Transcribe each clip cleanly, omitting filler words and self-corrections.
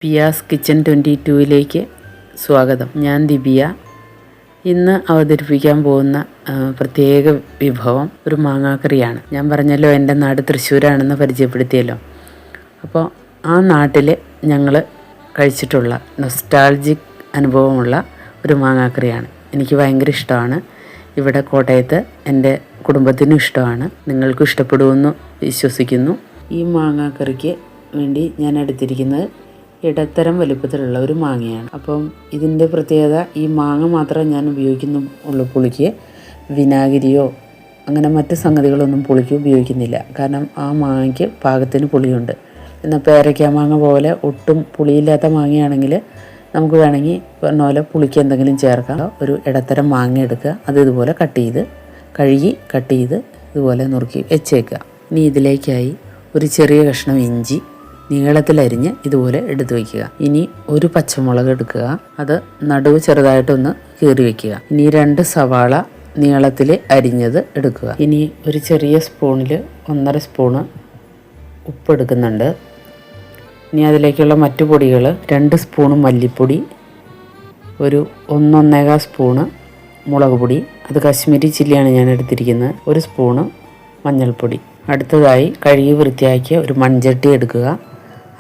പിയാസ് kitchen 22ലേക്ക് സ്വാഗതം. ഞാൻ ദിവ്യ. ഇന്ന് അവതരിപ്പിക്കാൻ പോകുന്ന പ്രത്യേക വിഭവം ഒരു മാങ്ങാക്കറിയാണ്. ഞാൻ പറഞ്ഞല്ലോ എൻ്റെ നാട് തൃശ്ശൂരാണെന്ന് പരിചയപ്പെടുത്തിയല്ലോ. അപ്പോൾ ആ നാട്ടിൽ ഞങ്ങൾ കഴിച്ചിട്ടുള്ള നൊസ്റ്റാൾജിക് അനുഭവമുള്ള ഒരു മാങ്ങാക്കറിയാണ്. എനിക്ക് ഭയങ്കര ഇഷ്ടമാണ്. ഇവിടെ കോട്ടയത്ത് എൻ്റെ കുടുംബത്തിനും ഇഷ്ടമാണ്. നിങ്ങൾക്കും ഇഷ്ടപ്പെടുമെന്ന് വിശ്വസിക്കുന്നു. ഈ മാങ്ങാക്കറിക്ക് വേണ്ടി ഞാൻ എടുത്തിരിക്കുന്നത് ഇടത്തരം വലുപ്പത്തിലുള്ള ഒരു മാങ്ങയാണ്. അപ്പം ഇതിൻ്റെ പ്രത്യേകത, ഈ മാങ്ങ മാത്രമേ ഞാൻ ഉപയോഗിക്കുന്നുള്ളൂ പുളിക്ക്. വിനാഗിരിയോ അങ്ങനെ മറ്റ് സംഗതികളൊന്നും പുളിക്ക് ഉപയോഗിക്കുന്നില്ല. കാരണം ആ മാങ്ങയ്ക്ക് പാകത്തിന് പുളിയുണ്ട്. എന്നാൽ പേരയ്ക്ക മാങ്ങ പോലെ ഒട്ടും പുളിയില്ലാത്ത മാങ്ങയാണെങ്കിൽ നമുക്ക് വേണമെങ്കിൽ പറഞ്ഞ പോലെ പുളിക്ക് എന്തെങ്കിലും ചേർക്കാം. ഒരു ഇടത്തരം മാങ്ങ എടുക്കുക, അത് ഇതുപോലെ കഴുകി കട്ട് ചെയ്ത് ഇതുപോലെ നുറുക്കി വെച്ചേക്കുക. ഇനി ഇതിലേക്കായി ഒരു ചെറിയ കഷ്ണം ഇഞ്ചി നീളത്തിലരിഞ്ഞ് ഇതുപോലെ എടുത്തു വയ്ക്കുക. ഇനി ഒരു പച്ചമുളക് എടുക്കുക, അത് നടുവ് ചെറുതായിട്ടൊന്ന് കീറി വയ്ക്കുക. ഇനി 2 സവാള നീളത്തിൽ അരിഞ്ഞത് എടുക്കുക. ഇനി ഒരു ചെറിയ സ്പൂണിൽ 1.5 സ്പൂണ് ഉപ്പ് എടുക്കുന്നുണ്ട്. ഇനി അതിലേക്കുള്ള മറ്റു പൊടികൾ 2 സ്പൂണ് മല്ലിപ്പൊടി, ഒരു 1-1.25 സ്പൂണ് മുളക് പൊടി, അത് കശ്മീരി ചില്ലിയാണ് ഞാൻ എടുത്തിരിക്കുന്നത്, 1 സ്പൂണ് മഞ്ഞൾപ്പൊടി. അടുത്തതായി കഴുകി വൃത്തിയാക്കിയ ഒരു മൺചട്ടി എടുക്കുക.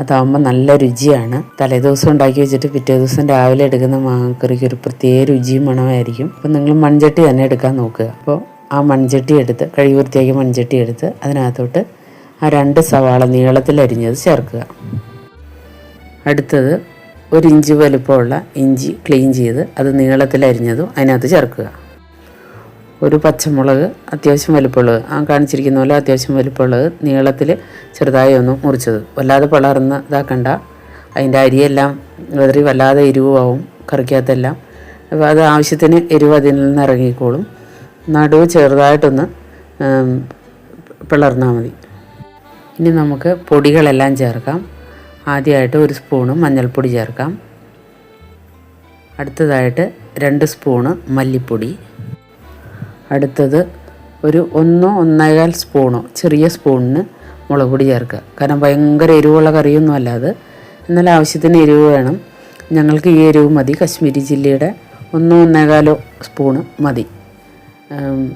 അതാകുമ്പോൾ നല്ല രുചിയാണ്. തലേദിവസം ഉണ്ടാക്കി വെച്ചിട്ട് പിറ്റേ ദിവസം രാവിലെ എടുക്കുന്ന മാങ്ങക്കറിക്ക് ഒരു പ്രത്യേക രുചിയും മണമായിരിക്കും. അപ്പോൾ നിങ്ങൾ മൺചട്ടി തന്നെ എടുക്കാൻ നോക്കുക. അപ്പോൾ ആ മൺചട്ടി എടുത്ത്, കഴുകി വൃത്തിയാക്കിയ മൺചട്ടി എടുത്ത് അതിനകത്തോട്ട് ആ 2 സവാള നീളത്തിലരിഞ്ഞത് ചേർക്കുക. അടുത്തത് 1 ഇഞ്ച് വലുപ്പമുള്ള ഇഞ്ചി ക്ലീൻ ചെയ്ത് അത് നീളത്തിലരിഞ്ഞതും അതിനകത്ത് ചേർക്കുക. ഒരു പച്ചമുളക് അത്യാവശ്യം വലുപ്പമുള്ളത്, ആ കാണിച്ചിരിക്കുന്ന പോലെ അത്യാവശ്യം വലുപ്പമുള്ളത് നീളത്തിൽ ചെറുതായി ഒന്ന് മുറിച്ചത്. വല്ലാതെ വളർന്ന് ഇതാക്കണ്ട, അതിൻ്റെ അരിയെല്ലാം വെതറി വല്ലാതെ എരിവാവും കറിക്കകത്തെല്ലാം. അപ്പോൾ അത് ആവശ്യത്തിന് എരിവ് അതിൽ നിന്ന് ഇറങ്ങിക്കോളും. നടുവ് ചെറുതായിട്ടൊന്ന് പിളർന്നാൽ മതി. ഇനി നമുക്ക് പൊടികളെല്ലാം ചേർക്കാം. ആദ്യമായിട്ട് 1 സ്പൂണ് മഞ്ഞൾപ്പൊടി ചേർക്കാം. അടുത്തതായിട്ട് 2 സ്പൂണ് മല്ലിപ്പൊടി. അടുത്തത് ഒരു 1-1.25 സ്പൂണോ ചെറിയ സ്പൂണിന് മുളക് പൊടി ചേർക്കുക. കാരണം ഭയങ്കര എരിവുള്ള കറിയൊന്നും അല്ല അത്, എന്നാൽ ആവശ്യത്തിന് എരിവ് വേണം. ഞങ്ങൾക്ക് ഈ എരിവ് മതി. കശ്മീരി ചില്ലിയുടെ 1-1.25 സ്പൂണ് മതി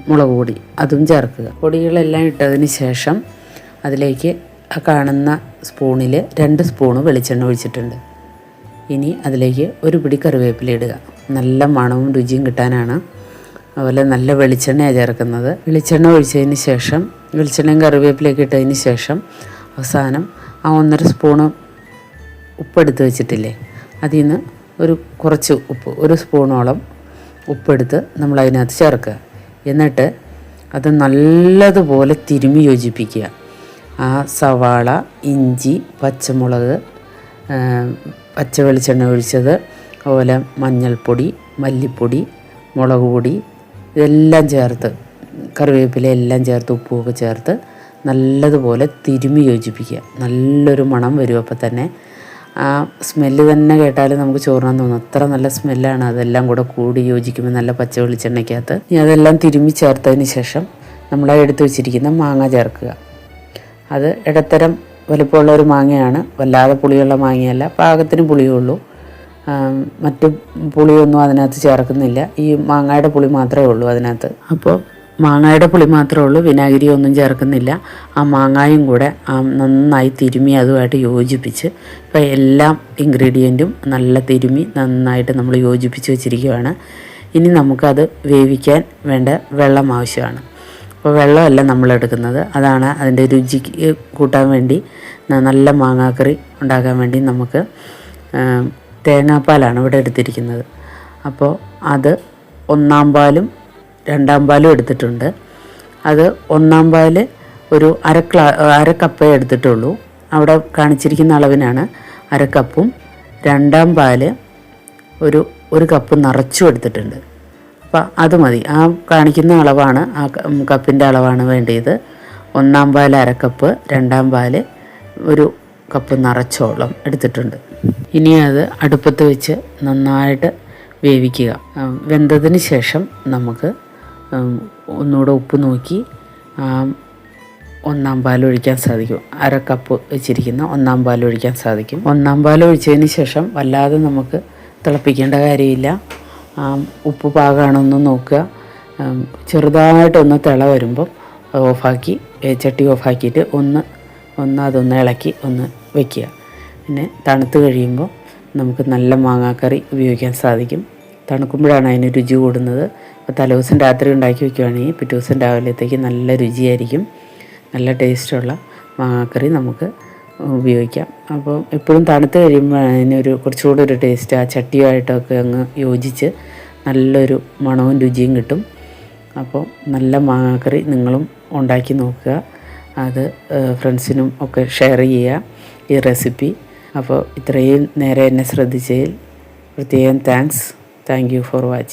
മുളക് പൊടി, അതും ചേർക്കുക. പൊടികളെല്ലാം ഇട്ടതിന് ശേഷം അതിലേക്ക് ആ കാണുന്ന സ്പൂണിൽ 2 സ്പൂണ് വെളിച്ചെണ്ണ ഒഴിച്ചിട്ടുണ്ട്. ഇനി അതിലേക്ക് ഒരു പിടി കറിവേപ്പില ഇടുക. നല്ല മണവും രുചിയും കിട്ടാനാണ്. അതുപോലെ നല്ല വെളിച്ചെണ്ണയാണ് ചേർക്കുന്നത്. വെളിച്ചെണ്ണ ഒഴിച്ചതിന് ശേഷം, വെളിച്ചെണ്ണയും കറിവേപ്പിലേക്ക് ഇട്ടതിന് ശേഷം അവസാനം ആ 1.5 സ്പൂണ് ഉപ്പെടുത്ത് വെച്ചിട്ടില്ലേ, അതിൽ നിന്ന് കുറച്ച് ഉപ്പ്, 1 സ്പൂണോളം ഉപ്പെടുത്ത് നമ്മൾ അതിനകത്ത് ചേർക്കുക. എന്നിട്ട് അത് നല്ലതുപോലെ തിരുമ്മി യോജിപ്പിക്കുക. ആ സവാള, ഇഞ്ചി, പച്ചമുളക്, പച്ച വെളിച്ചെണ്ണ ഒഴിച്ചത്, അതുപോലെ മഞ്ഞൾപ്പൊടി, മല്ലിപ്പൊടി, മുളക് പൊടി ഇതെല്ലാം ചേർത്ത്, കറിവേപ്പില എല്ലാം ചേർത്ത് ഉപ്പുമൊക്കെ ചേർത്ത് നല്ലതുപോലെ തിരുമ്മി യോജിപ്പിക്കുക. നല്ലൊരു മണം വരും. അപ്പോൾ തന്നെ ആ സ്മെല്ല് തന്നെ കേട്ടാലും നമുക്ക് ചോറിനാൻ തോന്നും. അത്ര നല്ല സ്മെല്ലാണ്. അതെല്ലാം കൂടെ കൂടി യോജിക്കുമ്പോൾ നല്ല പച്ച വെളിച്ചെണ്ണയ്ക്കകത്ത് അതെല്ലാം തിരുമ്മി ചേർത്തതിന് ശേഷം നമ്മൾ എടുത്ത് വെച്ചിരിക്കുന്ന മാങ്ങ ചേർക്കുക. അത് ഇടത്തരം വലുപ്പമുള്ള ഒരു മാങ്ങയാണ്. വല്ലാതെ പുളിയുള്ള മാങ്ങയല്ല, പാകത്തിന് പുളിയുള്ളൂ. മറ്റു പുളിയൊന്നും അതിനകത്ത് ചേർക്കുന്നില്ല. ഈ മാങ്ങയുടെ പുളി മാത്രമേ ഉള്ളൂ അതിനകത്ത്. അപ്പോൾ മാങ്ങയുടെ പുളി മാത്രമേ ഉള്ളൂ, വിനാഗിരി ഒന്നും ചേർക്കുന്നില്ല. ആ മാങ്ങായും കൂടെ നന്നായി തിരുമ്മി അതുമായിട്ട് യോജിപ്പിച്ച്, ഇപ്പോൾ എല്ലാ ഇൻഗ്രീഡിയൻറ്റും നല്ല തിരുമ്മി നന്നായിട്ട് നമ്മൾ യോജിപ്പിച്ച് വെച്ചിരിക്കുകയാണ്. ഇനി നമുക്കത് വേവിക്കാൻ വേണ്ട വെള്ളം ആവശ്യമാണ്. അപ്പോൾ വെള്ളമല്ല നമ്മൾ എടുക്കുന്നത്, അതാണ് അതിൻ്റെ രുചിക്ക് കൂട്ടാൻ വേണ്ടി, നല്ല മാങ്ങാക്കറി ഉണ്ടാക്കാൻ വേണ്ടി നമുക്ക് തേങ്ങാപ്പാലാണ് ഇവിടെ എടുത്തിരിക്കുന്നത്. അപ്പോൾ അത് 1-ാം പാലും 2-ാം പാലും എടുത്തിട്ടുണ്ട്. അത് 1-ാം പാല് ഒരു അര കപ്പേ എടുത്തിട്ടുള്ളൂ. അവിടെ കാണിച്ചിരിക്കുന്ന അളവിനാണ് അര കപ്പും. 2-ാം പാല് ഒരു കപ്പ് നിറച്ചും എടുത്തിട്ടുണ്ട്. അപ്പോൾ അത് മതി. ആ കാണിക്കുന്ന അളവാണ്, ആ കപ്പിൻ്റെ അളവാണ് വേണ്ടത്. 1-ാം പാല് അര കപ്പ്, 2-ാം പാല് ഒരു കപ്പ് നിറച്ചോളം എടുത്തിട്ടുണ്ട്. ഇനി അത് അടുപ്പത്ത് വെച്ച് നന്നായിട്ട് വേവിക്കുക. വെന്തതിന് ശേഷം നമുക്ക് ഒന്നുകൂടെ ഉപ്പ് നോക്കി ഒന്നാം പാൽ ഒഴിക്കാൻ സാധിക്കും. 1/2 കപ്പ് വെച്ചിരിക്കുന്ന ഒന്നാം പാൽ ഒഴിക്കാൻ സാധിക്കും. ഒന്നാം പാൽ ഒഴിച്ചതിന് ശേഷം വല്ലാതെ നമുക്ക് തിളപ്പിക്കേണ്ട കാര്യമില്ല. ഉപ്പ് പാകമാണെന്ന് നോക്കുക. ചെറുതായിട്ടൊന്ന് തിള വരുമ്പം ഓഫാക്കി, ചട്ടി ഓഫാക്കിയിട്ട് അതൊന്ന് ഇളക്കി ഒന്ന് വയ്ക്കുക. പിന്നെ തണുത്ത് കഴിയുമ്പോൾ നമുക്ക് നല്ല മാങ്ങാക്കറി ഉപയോഗിക്കാൻ സാധിക്കും. തണുക്കുമ്പോഴാണ് അതിന് രുചി കൂടുന്നത്. അപ്പോൾ തലേദിവസം രാത്രി ഉണ്ടാക്കി വയ്ക്കുകയാണെങ്കിൽ പിറ്റേ ദിവസം രാവിലത്തേക്ക് നല്ല രുചിയായിരിക്കും. നല്ല ടേസ്റ്റുള്ള മാങ്ങാക്കറി നമുക്ക് ഉപയോഗിക്കാം. അപ്പോൾ എപ്പോഴും തണുത്ത് കഴിയുമ്പോൾ അതിനൊരു കുറച്ചുകൂടി ഒരു ടേസ്റ്റ് ആ ചട്ടിയുമായിട്ടൊക്കെ അങ്ങ് യോജിച്ച് നല്ലൊരു മണവും രുചിയും കിട്ടും. അപ്പോൾ നല്ല മാങ്ങാക്കറി നിങ്ങളും ഉണ്ടാക്കി നോക്കുക. അത് ഫ്രണ്ട്സിനും ഒക്കെ ഷെയർ ചെയ്യുക ഈ റെസിപ്പി. അപ്പോൾ ഇത്രയും നേരം എന്നെ ശ്രദ്ധിച്ചതിൽ പ്രത്യേകം താങ്ക് യു ഫോർ വാച്ചിങ്.